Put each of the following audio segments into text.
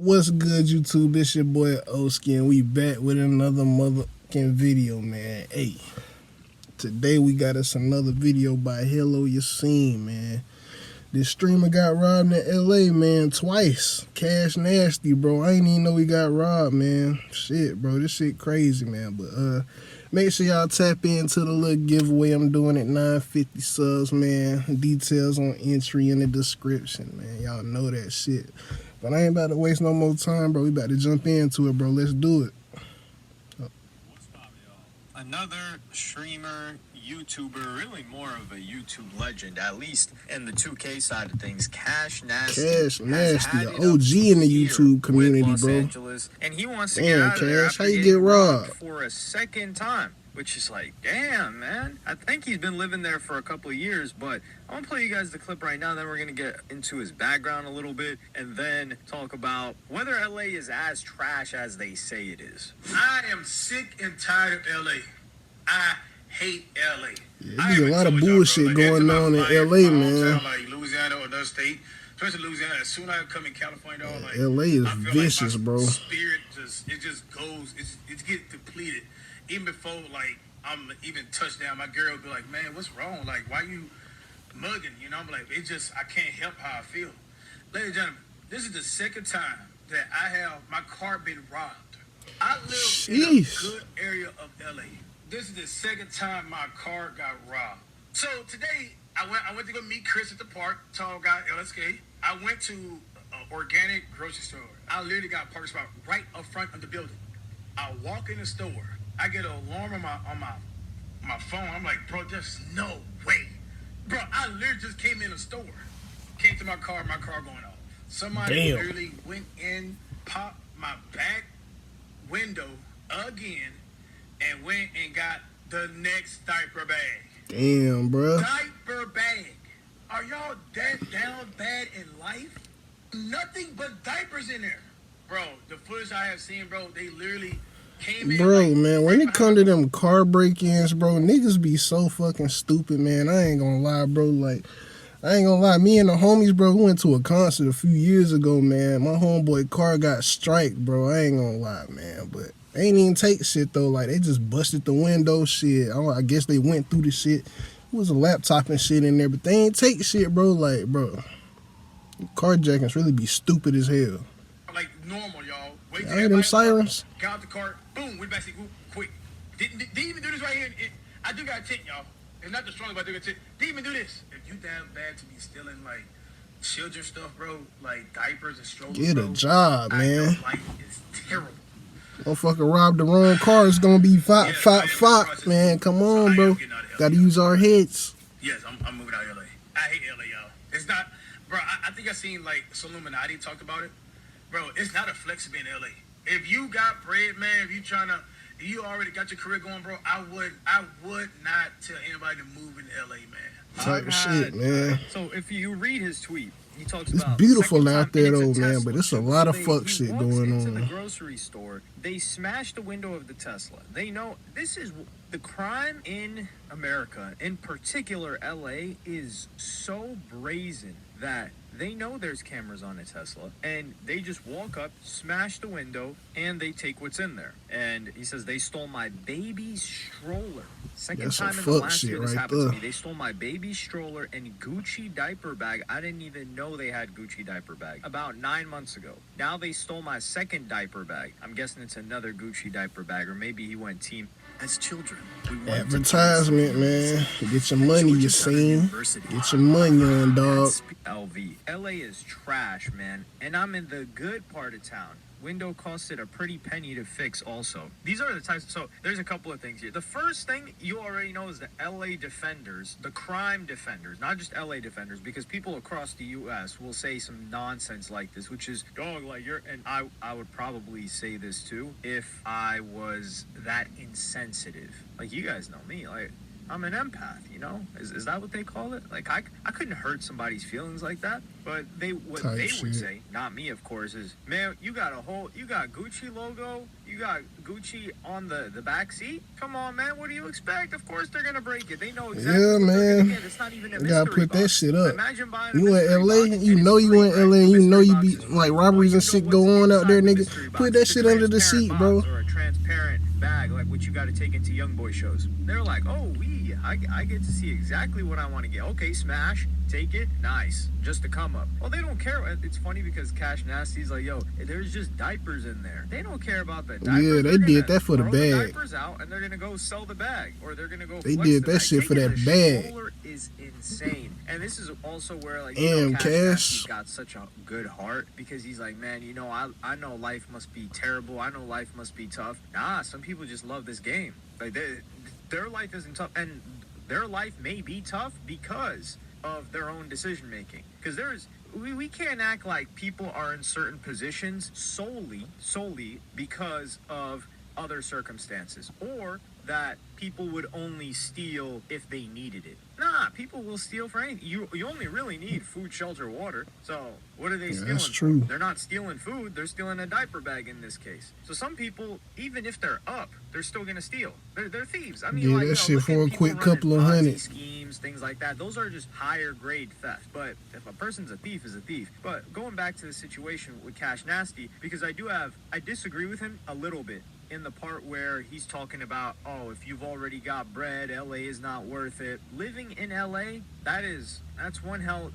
What's good, YouTube? It's your boy Oski, and we back with another motherfucking video, man. Hey, today we got us another video by Hello Yassine, man. This streamer got robbed in LA, man, twice. Cashnasty, bro. I ain't even know he got robbed, man. Shit, bro. This shit crazy, man. But make sure y'all tap into the little giveaway I'm doing at 950 subs, man. Details on entry in the description, man. Y'all know that shit. But I ain't about to waste no more time, bro. We about to jump into it, bro. Let's do it. What's up, y'all? Another streamer, YouTuber, really more of a YouTube legend, at least in the 2K side of things. Cashnasty, the OG in the YouTube community, Los bro. Angeles, and he wants to get out of there Cash, after how you getting get robbed? for a second time. Which is like, damn, man. I think he's been living there for a couple of years, but I want to play you guys the clip right now. Then we're going to get into his background a little bit and then talk about whether LA is as trash as they say it is. I am sick and tired of LA. I hate LA. Yeah, there's a lot of bullshit going on in LA, man. Like Louisiana or another state, especially Louisiana. As soon as I come in California, like, LA is vicious, like bro. Spirit just goes. It gets depleted. Even before like I'm even touchdown, my girl would be like, "Man, what's wrong? Like, why you mugging?" You know, I'm like, I can't help how I feel. Ladies and gentlemen, this is the second time that I have my car been robbed. I live in a good area of LA. This is the second time my car got robbed. So today I went to go meet Chris at the park, tall guy, LSK. I went to an organic grocery store. I literally got a parking spot right up front of the building. I walk in the store. I get an alarm on my phone. I'm like, bro, there's no way. Bro, I literally just came in a store. Came to my car going off. Somebody literally went in, popped my back window again, and went and got the next diaper bag. Damn, bro. Diaper bag. Are y'all that down bad in life? Nothing but diapers in there. Bro, the footage I have seen, bro, they literally came in. Bro, like, man, when it come to them car break-ins, bro, niggas be so fucking stupid, man. I ain't gonna lie, bro. Like, I ain't gonna lie. Me and the homies, bro, we went to a concert a few years ago, man. My homeboy car got striked, bro. I ain't gonna lie, man. But they ain't even take shit, though. Like, they just busted the window, shit. I guess they went through the shit. It was a laptop and shit in there, but they ain't take shit, bro. Like, bro, carjackings really be stupid as hell. Like normal, y'all. Wait I hear them sirens. Got out the car. Boom. We back to quick. Didn't even do this right here. I do got a tint, y'all. It's not the strongest, but I do got a tint. Didn't even do this. If you damn bad to be stealing like children stuff, bro, like diapers and strollers, Get a job, man. Life is terrible. Motherfucker robbed the wrong car. It's gonna be fight, man. Come on, bro. Gotta use our heads. Yes, I'm moving out of LA. I hate LA, y'all. It's not, bro. I think I seen like Illuminati talked about it. Bro, it's not a flex to be in LA. If you got bread, man, if you already got your career going, bro, I would not tell anybody to move in LA, man. Type shit, man. So if you read his tweet, he talks it's about beautiful out there, though, Tesla, man, but it's a lot of fuck shit going into on. the grocery store, they smashed the window of the Tesla. They know this is the crime in America, in particular LA, is so brazen that they know there's cameras on a Tesla, and they just walk up, smash the window, and they take what's in there. And he says, they stole my baby stroller. Second time in the last year this happened to me. They stole my baby stroller and Gucci diaper bag. I didn't even know they had Gucci diaper bag. About 9 months ago. Now they stole my second diaper bag. I'm guessing it's another Gucci diaper bag, or maybe he went team. As children, we advertisement, man. Get your money, you seen. Get your money on, dog. LV. LA is trash, man. And I'm in the good part of town. Window costed a pretty penny to fix also. These are the types. So there's a couple of things here. The first thing you already know is the LA defenders, the crime defenders, not just LA defenders, because people across the US will say some nonsense like this, which is, dog, like you're, and I would probably say this too if I was that insensitive. Like, you guys know me. Like, I'm an empath, you know? Is that what they call it? Like I couldn't hurt somebody's feelings like that. But what Type they shit. would say, not me of course, is man, you got Gucci logo, you got Gucci on the back seat. Come on, man, what do you expect? Of course they're gonna break it. They know exactly Yeah, what they're man. gonna get. It's not even a You mystery gotta put that box. shit up. Imagine buying a You in mystery LA, box, you and know it's you free, in right? LA, and The you know mystery you box be is free. like Well, robberies you and know shit what's go on out there, inside the nigga. mystery box. Put that It's a shit under the transparent seat, box bro. or a transparent bag, like what you got to take into young boy shows. They're like, oh, I get to see exactly what I want to get. Okay, smash, take it, nice, just to come up. Well, they don't care. It's funny because Cashnasty's like, yo, there's just diapers in there. They don't care about the diapers. Yeah, they did that for the throw bag. diapers out, and they're gonna go sell the bag, or they're gonna go. They flex did the that bag. shit for Taking that a bag. stroller is insane, and this is also where like Damn, Cash Cash. Nasty's got such a good heart because he's like, man, you know, I know life must be terrible. I know life must be tough. Nah, some people just love this game. Like their life isn't tough, and their life may be tough because of their own decision making. Because we can't act like people are in certain positions solely because of other circumstances, or that people would only steal if they needed it. Nah, people will steal for anything. You only really need food, shelter, water. So what are they stealing? That's true. They're not stealing food. They're stealing a diaper bag in this case. So some people, even if they're up, they're still gonna steal. They're thieves. I mean, Yeah, like, that you know, shit look for at a people quick running couple of Ponzi hundred. schemes, things like that. Those are just higher grade theft. But if a person's a thief, is a thief. But going back to the situation with Cash Nasty, because I disagree with him a little bit in the part where he's talking about, oh, if you've already got bread, LA is not worth it. Living in LA, that's one hell.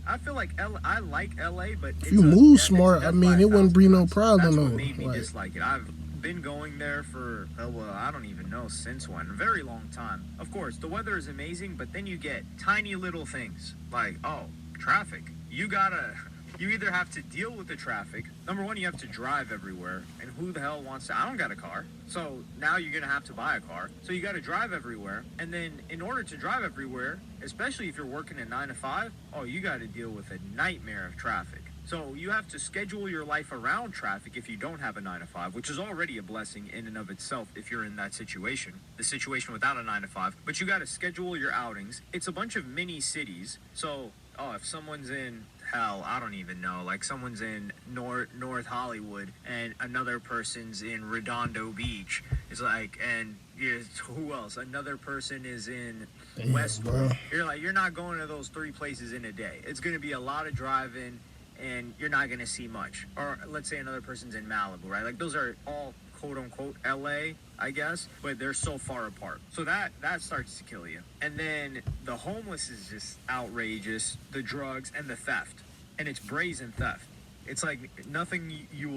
I feel like I like LA, but If you move smart, I mean, it wouldn't be no problem That's though. what made me Like, dislike it. I've been going there for, well, I don't even know since when, a very long time. Of course, the weather is amazing, but then you get tiny little things like, oh, traffic. You either have to deal with the traffic. Number one, you have to drive everywhere. And who the hell wants to? I don't got a car. So now you're going to have to buy a car. So you got to drive everywhere. And then in order to drive everywhere, especially if you're working a 9 to 5, oh, you got to deal with a nightmare of traffic. So you have to schedule your life around traffic if you don't have a 9 to 5, which is already a blessing in and of itself if you're in that situation, the situation without a 9 to 5. But you got to schedule your outings. It's a bunch of mini cities. So, if someone's in, hell, I don't even know, like someone's in North Hollywood and another person's in Redondo Beach, it's like, and who else? Another person is in Westwood. You're not going to those three places in a day. It's going to be a lot of driving, and you're not going to see much. Or let's say another person's in Malibu, right? Like those are all quote-unquote LA, I guess, but they're so far apart. So that starts to kill you. And then the homeless is just outrageous, the drugs and the theft. And it's brazen theft. It's like nothing you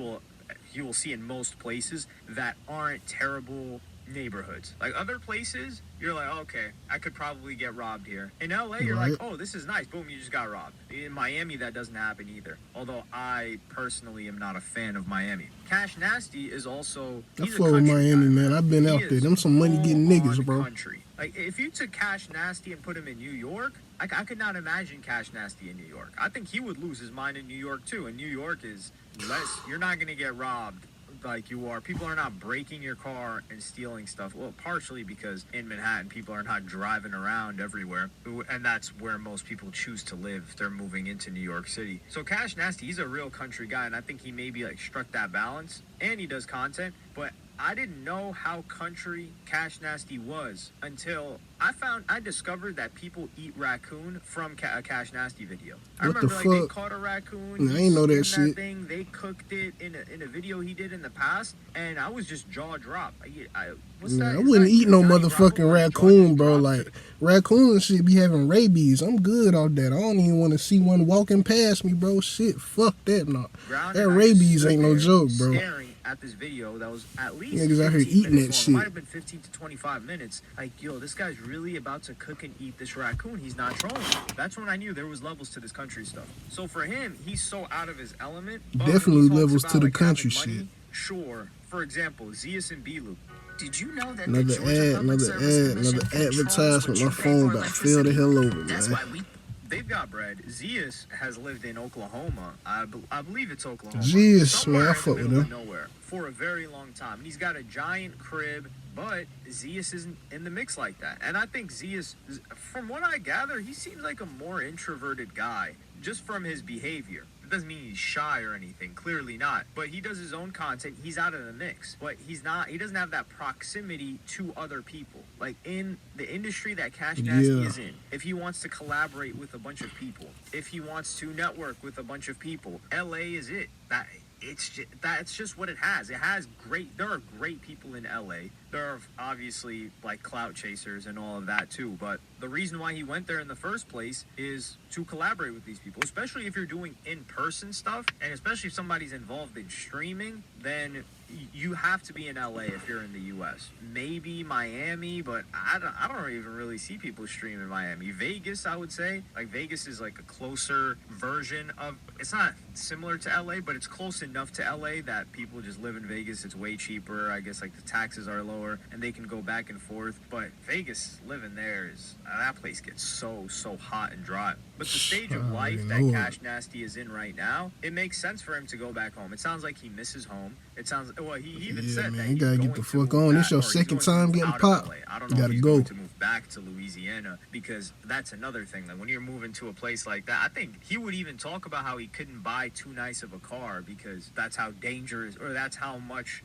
will see in most places that aren't terrible neighborhoods. Like other places, you're like, okay, I could probably get robbed here. In LA, you're like, oh, this is nice. Boom, you just got robbed. In Miami, that doesn't happen either. Although I personally am not a fan of Miami. Cash Nasty is also. I flow with Miami, man. I've been out there. Them some money getting niggas, bro. Country. Like if you took Cash Nasty and put him in New York, I could not imagine Cash Nasty in New York. I think he would lose his mind in New York too. And New York is less. You're not gonna get robbed like you are. People are not breaking your car and stealing stuff. Well, partially because in Manhattan, people are not driving around everywhere. And that's where most people choose to live if they're moving into New York City. So Cash Nasty, he's a real country guy. And I think he maybe like struck that balance. And he does content. But I didn't know how country Cash Nasty was until I discovered that people eat raccoon from a Cash Nasty video. I remember like they caught a raccoon. I ain't know that shit. Thing. They cooked it in a video he did in the past, and I was just jaw dropped. What's that? I wouldn't eat no motherfucking raccoon, bro. Like raccoons should be having rabies. I'm good off that. I don't even want to see one walking past me, bro. Shit, fuck that. No, that rabies ain't no joke, bro. Staring at this video that was at least niggas out here eating that shit. It might have been 15 to 25 minutes. Like, yo, this guy's really about to cook and eat this raccoon. He's not trolling. That's when I knew there was levels to this country stuff. So for him, he's so out of his element. Definitely levels to the country shit. Sure. For example, Zeus and Bilu. Did you know that another advertisement? My phone about to fail the hell over, man. They've got bread. Zeus has lived in Oklahoma. I believe it's Oklahoma. Zeus, man, I fuck with him. Nowhere for a very long time. And he's got a giant crib, But Zeus isn't in the mix like that. And I think Zeus, from what I gather, he seems like a more introverted guy just from his behavior. It doesn't mean he's shy or anything, clearly not. But he does his own content. He's out of the mix. But he doesn't have that proximity to other people. Like in the industry that Cashnasty is in, if he wants to collaborate with a bunch of people, if he wants to network with a bunch of people, LA is it. That's just what it has. It has there are great people in LA. There are obviously like clout chasers and all of that too. But the reason why he went there in the first place is to collaborate with these people, especially if you're doing in-person stuff, and especially if somebody's involved in streaming, then you have to be in LA if you're in the US. Maybe Miami, but I don't even really see people stream in Miami. Vegas, I would say. Like Vegas is like a closer version of, it's not similar to LA, but it's close enough to LA that people just live in Vegas. It's way cheaper. I guess like the taxes are lower and they can go back and forth. But Vegas, living there is, that place gets so hot and dry. But the stage of life that Cashnasty is in right now, it makes sense for him to go back home. It sounds like he misses home. It sounds, well, he even said that you gotta get the fuck on. This your second time getting popped. I don't know if he's going to move back to Louisiana, because that's another thing. Like when you're moving to a place like that, I think he would even talk about how he couldn't buy too nice of a car because that's how dangerous, or that's how much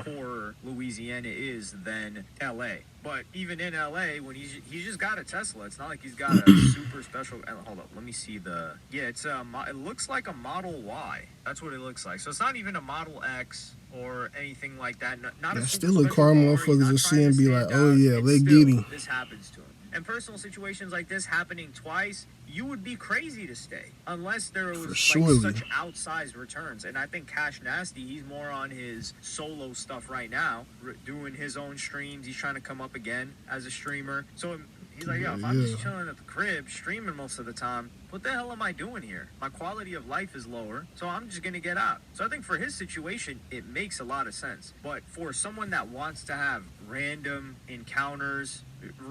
poorer Louisiana is than LA. But even in LA, when he's just got a Tesla, it's not like he's got a super special. Hold up, let me see it looks like a Model Y. That's what it looks like. So it's not even a Model X or anything like that. Not still a car motherfuckers will see and be like, oh yeah, they get him. This happens to him. And personal situations like this happening twice, you would be crazy to stay unless there was such outsized returns. And I think Cashnasty, he's more on his solo stuff right now, doing his own streams. He's trying to come up again as a streamer. So he's like, if I'm just chilling at the crib, streaming most of the time, what the hell am I doing here? My quality of life is lower, so I'm just going to get out. So I think for his situation, it makes a lot of sense. But for someone that wants to have random encounters,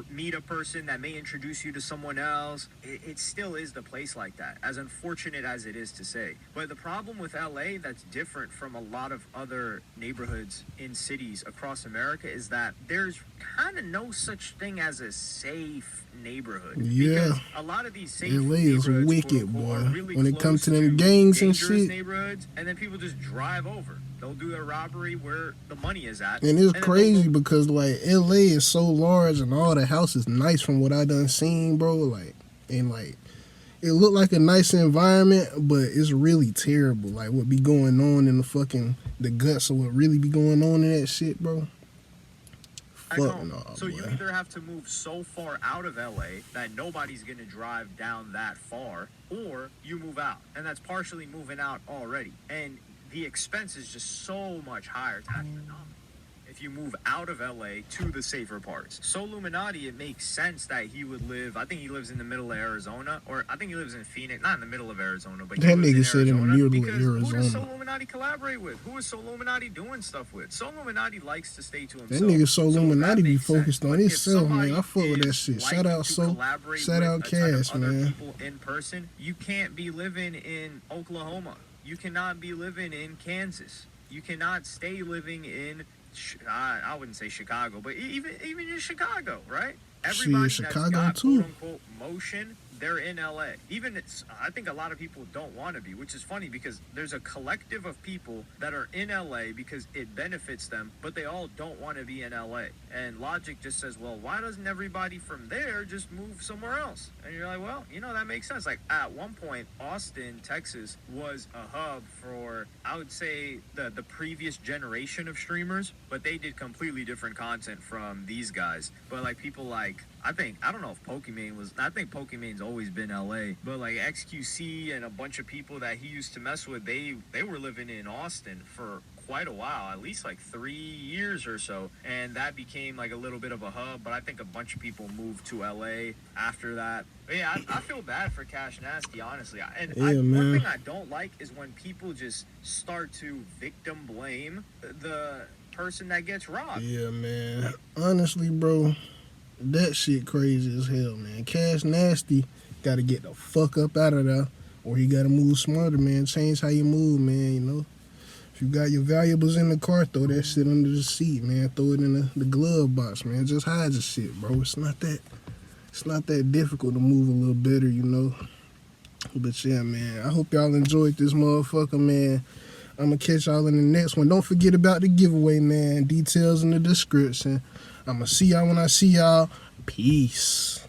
meet a person that may introduce you to someone else, it still is the place like that, as unfortunate as it is to say. But the problem with LA that's different from a lot of other neighborhoods in cities across America is that there's kind of no such thing as a safe neighborhood. Yeah, because a lot of these safe LA is wicked, boy. Really when it comes to them gangs and shit, neighborhoods, and then people just drive over. They'll do their robbery where the money is at. And it's crazy because like LA is so large and all the houses nice from what I done seen, bro. Like, and like it looked like a nice environment, but it's really terrible. Like what be going on in the guts of what really be going on in that shit, bro. Fuck no, so you either have to move so far out of LA that nobody's gonna drive down that far, or you move out, and that's partially moving out already. And the expense is just so much higher. It's astronomical if you move out of LA to the safer parts. So Illuminati, it makes sense that he would live, I think he lives in the middle of Arizona, or I think he lives in Phoenix, not in the middle of Arizona, but that nigga said in the middle of Arizona. Who does So Arizona. Illuminati collaborate with? Who is So Illuminati doing stuff with? So Illuminati likes to stay to That himself. nigga So Illuminati be focused on But if himself, man. I fuck somebody with that is shit. like Shout out to So, collaborate shout with out a ton of Cash, other man. people in person, you can't be living in Oklahoma. You cannot be living in Kansas. You cannot stay living in, I wouldn't say Chicago, but even in Chicago, right? Everybody Chicago that's got too. quote-unquote motion, they're in LA. I think a lot of people don't want to be, which is funny because there's a collective of people that are in LA because it benefits them, but they all don't want to be in LA. And logic just says, well, why doesn't everybody from there just move somewhere else? And you're like, well, that makes sense. Like at one point, Austin, Texas was a hub for, I would say, the previous generation of streamers, but they did completely different content from these guys. But like people like, I don't know if I think Pokemon's always been LA, but like XQC and a bunch of people that he used to mess with, they were living in Austin for quite a while, at least like 3 years or so, and that became like a little bit of a hub. But I think a bunch of people moved to LA after that. But yeah, I feel bad for Cashnasty, honestly. One thing I don't like is when people just start to victim blame the person that gets robbed. Yeah, man. Honestly, bro, that shit crazy as hell, man. Cashnasty gotta get the fuck up out of there, or you gotta move smarter, man. Change how you move, man, If you got your valuables in the car, throw that shit under the seat, man. Throw it in the glove box, man. Just hide your shit, bro. It's not that difficult to move a little better, you know. But yeah, man, I hope y'all enjoyed this motherfucker, man. I'm gonna catch y'all in the next one. Don't forget about the giveaway, man. Details in the description. I'm gonna see y'all when I see y'all. Peace.